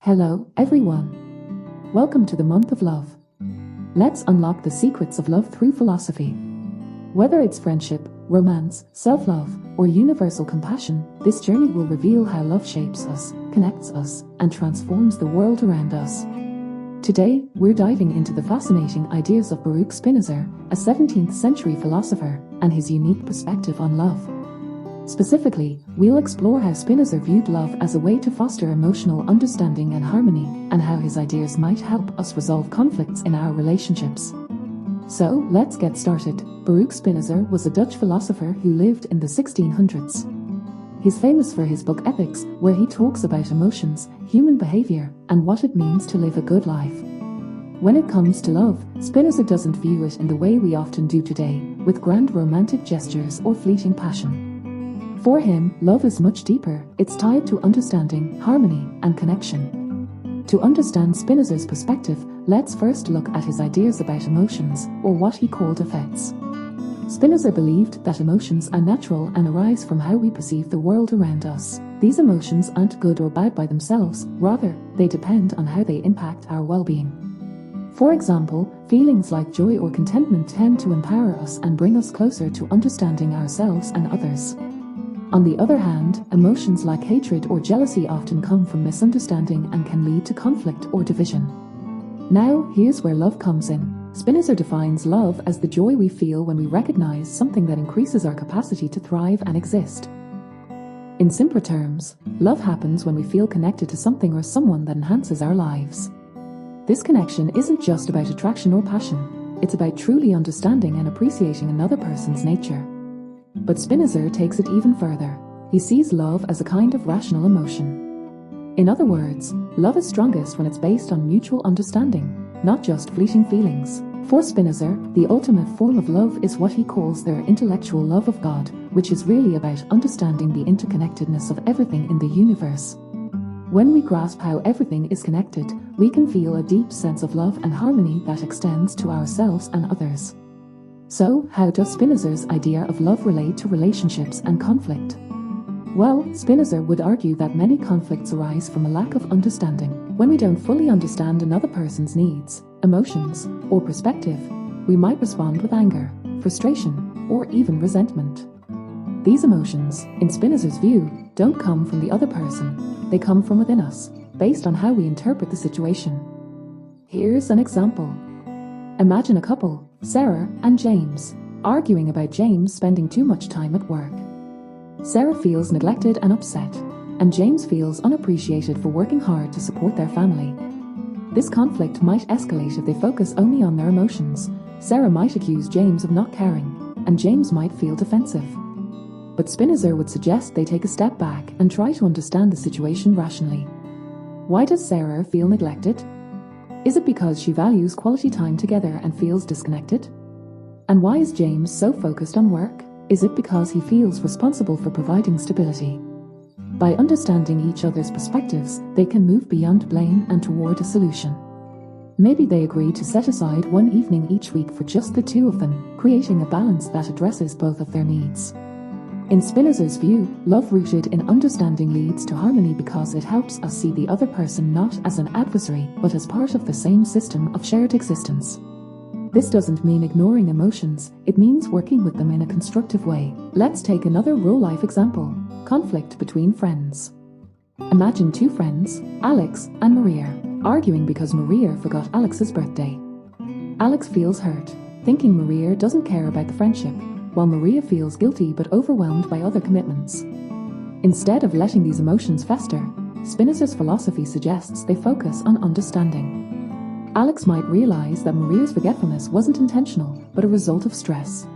Hello, everyone. Welcome to the month of love. Let's unlock the secrets of love through philosophy. Whether it's friendship, romance, self-love, or universal compassion, this journey will reveal how love shapes us, connects us, and transforms the world around us. Today, we're diving into the fascinating ideas of Baruch Spinoza, a 17th century philosopher, and his unique perspective on love. Specifically, we'll explore how Spinoza viewed love as a way to foster emotional understanding and harmony, and how his ideas might help us resolve conflicts in our relationships. So, let's get started. Baruch Spinoza was a Dutch philosopher who lived in the 1600s. He's famous for his book Ethics, where he talks about emotions, human behavior, and what it means to live a good life. When it comes to love, Spinoza doesn't view it in the way we often do today, with grand romantic gestures or fleeting passion. For him, love is much deeper. It's tied to understanding, harmony, and connection. To understand Spinoza's perspective, let's first look at his ideas about emotions, or what he called affects. Spinoza believed that emotions are natural and arise from how we perceive the world around us. These emotions aren't good or bad by themselves, rather, they depend on how they impact our well-being. For example, feelings like joy or contentment tend to empower us and bring us closer to understanding ourselves and others. On the other hand, emotions like hatred or jealousy often come from misunderstanding and can lead to conflict or division. Now, here's where love comes in. Spinoza defines love as the joy we feel when we recognize something that increases our capacity to thrive and exist. In simpler terms, love happens when we feel connected to something or someone that enhances our lives. This connection isn't just about attraction or passion, it's about truly understanding and appreciating another person's nature. But Spinoza takes it even further. He sees love as a kind of rational emotion. In other words, love is strongest when it's based on mutual understanding, not just fleeting feelings. For Spinoza, the ultimate form of love is what he calls their intellectual love of God, which is really about understanding the interconnectedness of everything in the universe. When we grasp how everything is connected, we can feel a deep sense of love and harmony that extends to ourselves and others. So, how does Spinoza's idea of love relate to relationships and conflict? Well, Spinoza would argue that many conflicts arise from a lack of understanding. When we don't fully understand another person's needs, emotions, or perspective, we might respond with anger, frustration, or even resentment. These emotions, in Spinoza's view, don't come from the other person. They come from within us, based on how we interpret the situation. Here's an example. Imagine a couple, Sarah and James, arguing about James spending too much time at work. Sarah feels neglected and upset, and James feels unappreciated for working hard to support their family. This conflict might escalate if they focus only on their emotions. Sarah might accuse James of not caring, and James might feel defensive. But Spinoza would suggest they take a step back and try to understand the situation rationally. Why does Sarah feel neglected? Is it because she values quality time together and feels disconnected? And why is James so focused on work? Is it because he feels responsible for providing stability? By understanding each other's perspectives, they can move beyond blame and toward a solution. Maybe they agree to set aside one evening each week for just the two of them, creating a balance that addresses both of their needs. In Spinoza's view, love rooted in understanding leads to harmony because it helps us see the other person not as an adversary, but as part of the same system of shared existence. This doesn't mean ignoring emotions, it means working with them in a constructive way. Let's take another real-life example: conflict between friends. Imagine two friends, Alex and Maria, arguing because Maria forgot Alex's birthday. Alex feels hurt, thinking Maria doesn't care about the friendship, while Maria feels guilty but overwhelmed by other commitments. Instead of letting these emotions fester, Spinoza's philosophy suggests they focus on understanding. Alex might realize that Maria's forgetfulness wasn't intentional, but a result of stress.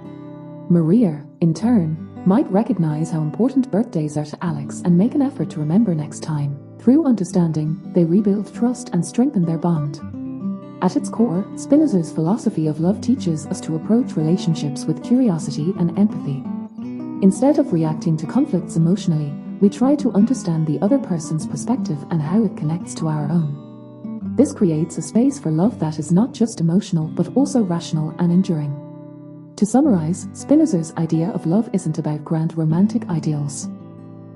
Maria, in turn, might recognize how important birthdays are to Alex and make an effort to remember next time. Through understanding, they rebuild trust and strengthen their bond. At its core, Spinoza's philosophy of love teaches us to approach relationships with curiosity and empathy. Instead of reacting to conflicts emotionally, we try to understand the other person's perspective and how it connects to our own. This creates a space for love that is not just emotional but also rational and enduring. To summarize, Spinoza's idea of love isn't about grand romantic ideals.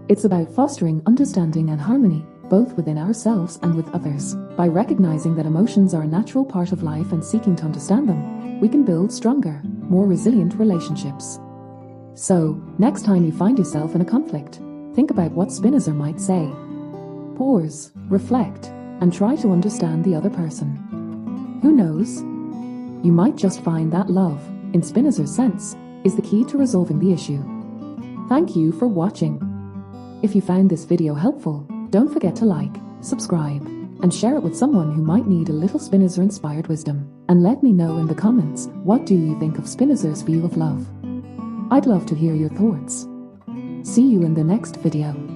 It's about fostering understanding and harmony, both within ourselves and with others. By recognizing that emotions are a natural part of life and seeking to understand them, we can build stronger, more resilient relationships. So, next time you find yourself in a conflict, think about what Spinoza might say. Pause, reflect, and try to understand the other person. Who knows? You might just find that love, in Spinoza's sense, is the key to resolving the issue. Thank you for watching. If you found this video helpful, don't forget to like, subscribe, and share it with someone who might need a little Spinoza-inspired wisdom. And let me know in the comments, what do you think of Spinoza's view of love? I'd love to hear your thoughts. See you in the next video.